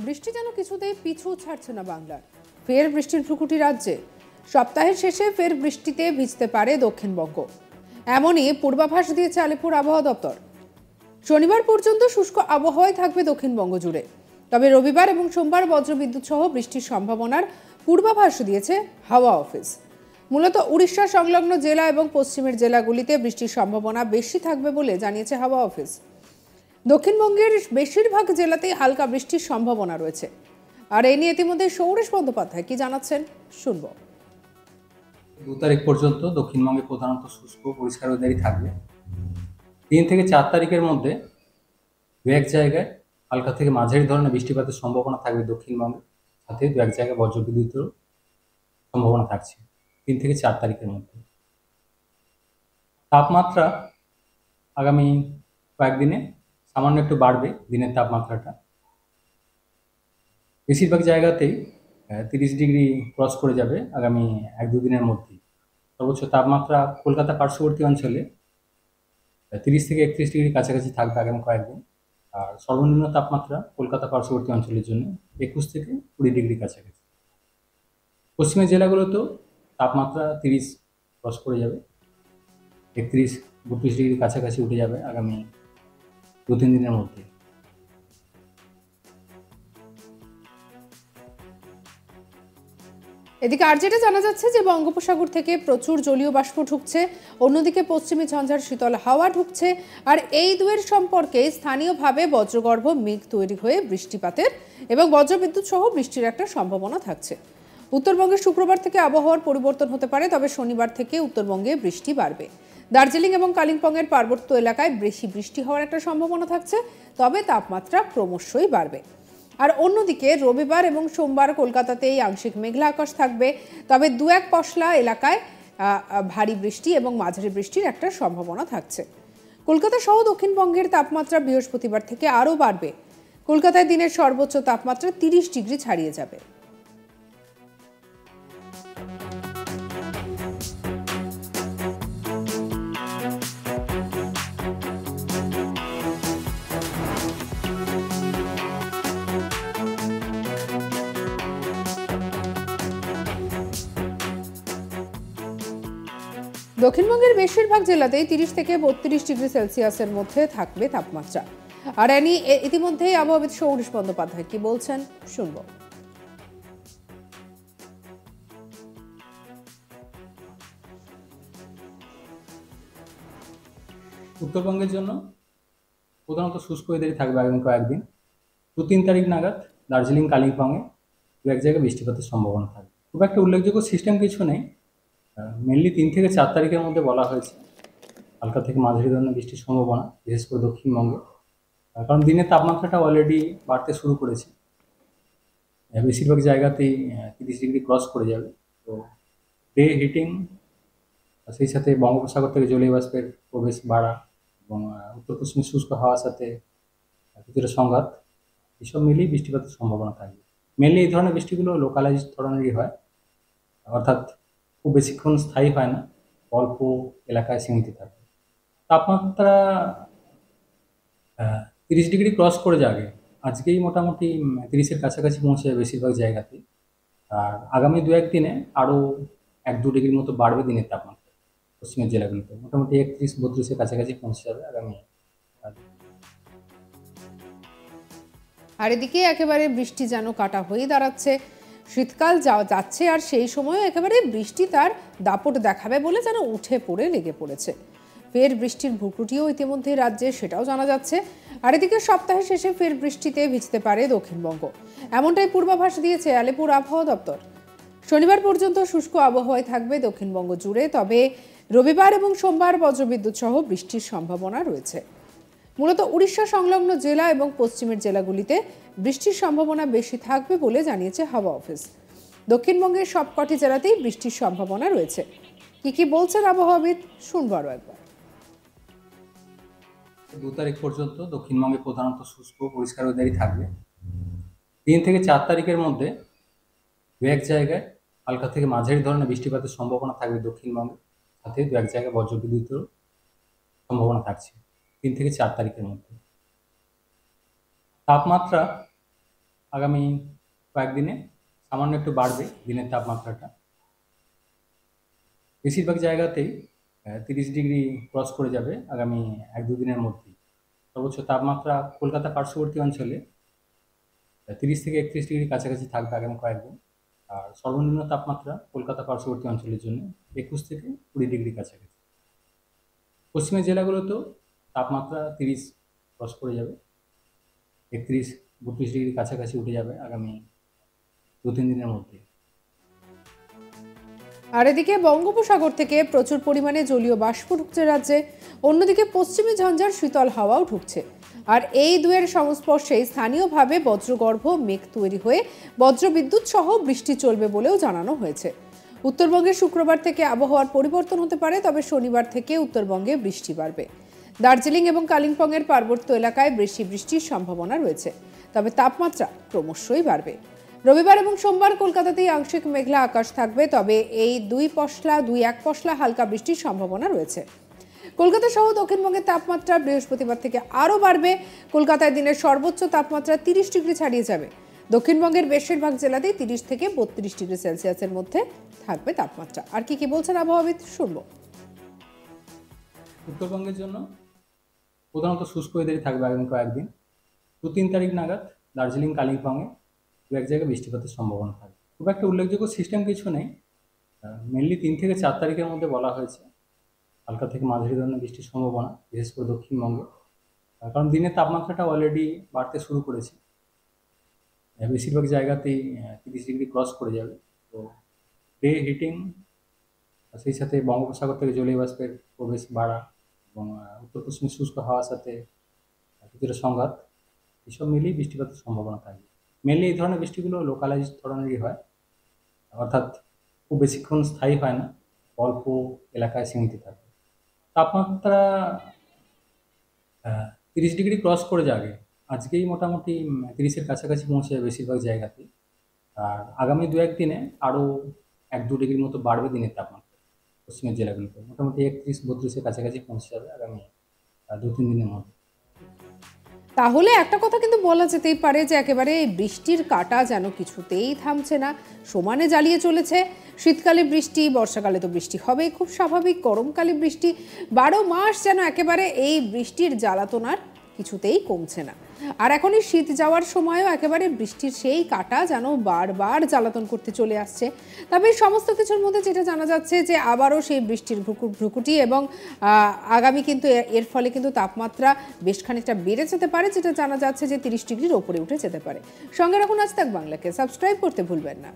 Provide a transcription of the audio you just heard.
বৃষ্টি যেন কিছুতেই পিছু ছাড়ছে না বাংলার। ফের বৃষ্টির ভ্রুকুটি রাজ্যে। সপ্তাহের শেষে ফের বৃষ্টিতে ভিজতে পারে দক্ষিণবঙ্গ, এমনই পূর্বাভাস দিয়েছে আলিপুর আবহাওয়া দপ্তর। শনিবার পর্যন্ত শুষ্ক আবহাওয়ায় থাকবে দক্ষিণবঙ্গ জুড়ে, তবে রবিবার এবং সোমবার বজ্রবিদ্যুৎ সহ বৃষ্টির সম্ভাবনার পূর্বাভাস দিয়েছে হাওয়া অফিস। মূলত উড়িষ্যা সংলগ্ন জেলা এবং পশ্চিমের জেলাগুলিতে বৃষ্টির সম্ভাবনা বেশি থাকবে বলে জানিয়েছে হাওয়া অফিস। দক্ষিণবঙ্গের বেশিরভাগ জেলাতেই হালকা বৃষ্টির সম্ভাবনা রয়েছে। আর এই নিয়ে ইতিমধ্যে সৌরেশ বন্দ্যোপাধ্যায় কি জানাচ্ছেন শুনব। 2 তারিখ পর্যন্ত দক্ষিণবঙ্গে প্রধানত শুষ্ক পরিষ্কার ওয়েদারই থাকবে। 3 থেকে 4 তারিখের মধ্যে দু এক জায়গায় হালকা থেকে মাঝারি ধরনের বৃষ্টিপাতের সম্ভাবনা থাকবে দক্ষিণবঙ্গে, সাথে দু এক জায়গায় বজ্রবিদ্যুতেরও সম্ভাবনা থাকছে 3 থেকে 4 তারিখের মধ্যে। তাপমাত্রা আগামী কয়েকদিনে সামান্য একটু বাড়বে, দিনের তাপমাত্রাটা বেশিরভাগ জায়গাতেই 30 ডিগ্রি ক্রস করে যাবে আগামী 1-2 দিনের মধ্যেই। সর্বোচ্চ তাপমাত্রা কলকাতা পার্শ্ববর্তী অঞ্চলে 30 থেকে 31 ডিগ্রি কাছাকাছি থাকবে আগামী কয়েকদিন। আর সর্বনিম্ন তাপমাত্রা কলকাতা পার্শ্ববর্তী অঞ্চলের জন্য 21 থেকে 20 ডিগ্রি কাছাকাছি। পশ্চিমের জেলাগুলোতেও তাপমাত্রা 30 ক্রস করে যাবে, 31-32 ডিগ্রি কাছাকাছি উঠে যাবে আগামী 2-3 দিনের মধ্যে। এদিকে আর যেটা জানা যাচ্ছে যে বঙ্গোপসাগর থেকে প্রচুর জলীয় বাষ্প ঢুকছে, অন্যদিকে পশ্চিমী ঝঞ্ঝার শীতল হাওয়া ঢুকছে। আর এই দুয়ের সম্পর্কে স্থানীয়ভাবে বজ্রগর্ভ মেঘ তৈরি হয়ে বৃষ্টিপাতের এবং বজ্রবিদ্যুৎ সহ বৃষ্টির একটা সম্ভাবনা থাকছে। উত্তরবঙ্গে শুক্রবার থেকে আবহাওয়ার পরিবর্তন হতে পারে, তবে শনিবার থেকে উত্তরবঙ্গে বৃষ্টি বাড়বে। দার্জিলিং এবং কালিম্পংয়ের পার্বত্য এলাকায় বেশি বৃষ্টি হওয়ার একটা সম্ভাবনা থাকছে, তবে তাপমাত্রা ক্রমশই বাড়বে। আর অন্যদিকে রবিবার এবং সোমবার কলকাতাতেই আংশিক মেঘলা আকাশ থাকবে, তবে দু এক পশলা এলাকায় ভারী বৃষ্টি এবং মাঝারি বৃষ্টির একটা সম্ভাবনা থাকছে। কলকাতা সহ দক্ষিণবঙ্গের তাপমাত্রা বৃহস্পতিবার থেকে আরও বাড়বে। কলকাতায় দিনের সর্বোচ্চ তাপমাত্রা 30 ডিগ্রি ছাড়িয়ে যাবে। দক্ষিণবঙ্গের বেশিরভাগ জেলাতেই 30 থেকে 32 ডিগ্রি সেলসিয়াসের মধ্যে থাকবে তাপমাত্রা। আর এনি ইতিমধ্যেই আবহাওয়াবিদ সৌরেশ বন্দ্যোপাধ্যায় কি বলছেন শুনব। উত্তরবঙ্গের জন্য প্রধানত শুষ্ক ওয়েদারই থাকবে আগামী কয়েকদিন। 2-3 তারিখ নাগাদ দার্জিলিং কালিম্পংয়ে দু এক জায়গায় বৃষ্টিপাতের সম্ভাবনা থাকবে। খুব একটা উল্লেখযোগ্য সিস্টেম কিছু নেই, মেনলি 3 থেকে 4 তারিখের মধ্যে বলা হয়েছে হালকা থেকে মাঝারি ধরনের বৃষ্টির সম্ভাবনা, বিশেষ করে দক্ষিণবঙ্গে। কারণ দিনের তাপমাত্রাটা অলরেডি বাড়তে শুরু করেছে, বেশিরভাগ জায়গাতেই 30 ডিগ্রি ক্রস করে যাবে। তো ডে হিটিং, সেই সাথে বঙ্গোপসাগর থেকে জলীয় বাষ্পের প্রবেশ বাড়া এবং উত্তর পশ্চিম শুষ্ক হাওয়ার সাথে কিছুটা সংঘাত, এসব মিলিয়ে বৃষ্টিপাতের সম্ভাবনা থাকবে। মেনলি এই ধরনের বৃষ্টিগুলো লোকালাইজড ধরনেরই হয়, অর্থাৎ খুব বেশিক্ষণ স্থায়ী হয় না, অল্প এলাকায় সীমিত থাকে। তাপমাত্রা 30 ডিগ্রি ক্রস করে যাবে, আজকেই মোটামুটি 30-এর কাছাকাছি পৌঁছে যাবে বেশিরভাগ জায়গাতে। আর আগামী 2-1 দিনে আরও 1-2 ডিগ্রির মতো বাড়বে দিনের তাপমাত্রা পশ্চিমের জেলাগুলিতে, মোটামুটি 31-32-এর কাছাকাছি পৌঁছে যাবে আগামী। আর এদিকে একেবারে বৃষ্টি যেন কাটা হয়ে দাঁড়াচ্ছে। শীতকাল যাচ্ছে আর সেই সময় একেবারে বৃষ্টি তার দাপট দেখাবে বলে যেন উঠে পড়ে লেগে পড়েছে। ফের বৃষ্টির ভ্রুকুটিও ইতিমধ্যে রাজ্যে, সেটাও জানা যাচ্ছে। আর এদিকে সপ্তাহের শেষে ফের বৃষ্টিতে ভিজতে পারে দক্ষিণবঙ্গ, এমনটাই পূর্বাভাস দিয়েছে আলিপুর আবহাওয়া দপ্তর। শনিবার পর্যন্ত শুষ্ক আবহাওয়ায় থাকবে দক্ষিণবঙ্গ জুড়ে, তবে রবিবার এবং সোমবার বজ্রবিদ্যুৎ সহ বৃষ্টির সম্ভাবনা রয়েছে। মূলত উড়িষ্যা সংলগ্ন জেলা এবং পশ্চিমের জেলাগুলিতে বৃষ্টির সম্ভাবনা বেশি থাকবে বলে জানিয়েছে হাওয়া অফিস। দক্ষিণবঙ্গের সবকটি জেলাতেই বৃষ্টির সম্ভাবনা রয়েছে। কি বলছেন আবহাওয়াবিদ শুনবো আরো একবার। 2 তারিখ পর্যন্ত দক্ষিণবঙ্গে প্রধানত শুষ্ক পরিষ্কার ওয়েদারই থাকবে। 3 থেকে 4 তারিখের মধ্যে দু এক জায়গায় হালকা থেকে মাঝারি ধরনের বৃষ্টিপাতের সম্ভাবনা থাকবে দক্ষিণবঙ্গে, সাথে দু এক জায়গায় বজ্রবিদ্যুতেরও সম্ভাবনা থাকছে 3 থেকে 4 তারিখের মধ্যে। তাপমাত্রা আগামী কয়েকদিনে সামান্য একটু বাড়বে দিনের তাপমাত্রাটা। বেশিরভাগ জায়গাতেই 30 ডিগ্রি ক্রস করে যাবে আগামী 1-2 দিনের মধ্যেই। সর্বোচ্চ তাপমাত্রা কলকাতা পার্শ্ববর্তী অঞ্চলে 30 থেকে 31 ডিগ্রি কাছাকাছি থাকবে আগামী কয়েকদিন। আর সর্বনিম্ন তাপমাত্রা কলকাতা পার্শ্ববর্তী অঞ্চলের জন্য 21 থেকে 20 ডিগ্রি কাছাকাছি। পশ্চিমের জেলাগুলোতেও তাপমাত্রা 30 ক্রস করে যাবে, 31-32 ডিগ্রি কাছাকাছি উঠে যাবে আগামী 2-3 দিনের মধ্যে। আর এদিকে বঙ্গোপসাগর থেকে প্রচুর পরিমাণে জলীয় বাষ্প ঢুকছে রাজ্যে, অন্যদিকে পশ্চিমী ঝঞ্ঝার শীতল হাওয়াও ঢুকছে। আর এই দুয়ের সংস্পর্শে স্থানীয়ভাবে বজ্রগর্ভ মেঘ তৈরি হয়ে বজ্রবিদ্যুৎ সহ বৃষ্টি চলবে বলেও জানানো হয়েছে। উত্তরবঙ্গে শুক্রবার থেকে আবহাওয়ার পরিবর্তন হতে পারে, তবে শনিবার থেকে উত্তরবঙ্গে বৃষ্টি বাড়বে। দার্জিলিং এবং কালিম্পংয়ের পার্বত্য এলাকায় বৃষ্টির সম্ভাবনা রয়েছে, তবে তাপমাত্রা ক্রমশই বাড়বে। রবিবার এবং সোমবার কলকাতাতেই আংশিক মেঘলা আকাশ থাকবে, তবে এই দুই এক পশলা হালকা বৃষ্টির সম্ভাবনা রয়েছে। কলকাতা সহ দক্ষিণবঙ্গের তাপমাত্রা বৃহস্পতিবার থেকে আরও বাড়বে। কলকাতায় দিনের সর্বোচ্চ তাপমাত্রা 30 ডিগ্রি ছাড়িয়ে যাবে। দক্ষিণবঙ্গের বেশিরভাগ জেলাতেই 30 থেকে 32 ডিগ্রি সেলসিয়াসের মধ্যে থাকবে তাপমাত্রা। আর কি বলছেন আবহাওয়াবিদ, শুনবো। উত্তরবঙ্গের জন্য প্রধানত শুষ্ক ওয়েদারই থাকবে আগামী কয়েকদিন। 2-3 তারিখ নাগাদ দার্জিলিং কালিম্পংয়ে দু এক জায়গায় বৃষ্টিপাতের সম্ভাবনা থাকবে। খুব একটা উল্লেখযোগ্য সিস্টেম কিছু নেই, মেনলি 3 থেকে 4 তারিখের মধ্যে বলা হয়েছে হালকা থেকে মাঝারি ধরনের বৃষ্টির সম্ভাবনা, বিশেষ করে দক্ষিণবঙ্গে। কারণ দিনের তাপমাত্রাটা অলরেডি বাড়তে শুরু করেছে, বেশিরভাগ জায়গাতেই 30 ডিগ্রি ক্রস করে যাবে। তো ডে হিটিং, সেই সাথে বঙ্গোপসাগর থেকে জলীয় বাষ্পের প্রবেশ বাড়া এবং উত্তর পশ্চিমের শুষ্ক হাওয়ার সাথে কিছুটা সংঘাত, এসব মিলিয়ে বৃষ্টিপাতের সম্ভাবনা থাকবে। মেনলি এই ধরনের বৃষ্টিগুলো লোকালাইজ ধরনেরই হয়, অর্থাৎ খুব বেশিক্ষণ স্থায়ী হয় না, অল্প এলাকায় সীমিত থাকে। তাপমাত্রা 30 ডিগ্রি ক্রস করে যাবে, আজকেই মোটামুটি 30-এর কাছাকাছি পৌঁছে যাবে বেশিরভাগ জায়গাতে। আর আগামী 2-1 দিনে আরও 1-2 ডিগ্রির মতো বাড়বে দিনের তাপমাত্রা পশ্চিমের জেলাগুলোতে, মোটামুটি 31-32-এর কাছাকাছি পৌঁছে যাবে আগামী 2-3 দিনের মধ্যে। তাহলে একটা কথা কিন্তু বলা যেতেই পারে যে একেবারে বৃষ্টির কাঁটা যেন কিছুতেই থামছে না, সমানে জ্বালিয়ে চলেছে। শীতকালে বৃষ্টি, বর্ষাকালে তো বৃষ্টি হবে খুব স্বাভাবিক, গরমকালে বৃষ্টি, 12 মাস যেন একেবারে এই বৃষ্টির জ্বালাতনার কিছুতেই কমছে না। আর এখন এই শীত যাওয়ার সময়ও একেবারে বৃষ্টির সেই কাঁটা যেন বারবার জ্বালাতন করতে চলে আসছে। তবে এই সমস্ত কিছুর মধ্যে যেটা জানা যাচ্ছে যে আবারও সেই বৃষ্টির ভ্রুকুটি এবং আগামী কিন্তু এর ফলে কিন্তু তাপমাত্রা বেশ খানিকটা বেড়ে যেতে পারে, যেটা জানা যাচ্ছে যে 30 ডিগ্রির ওপরে উঠে যেতে পারে। সঙ্গে রাখুন আজ তাক বাংলাকে, সাবস্ক্রাইব করতে ভুলবেন না।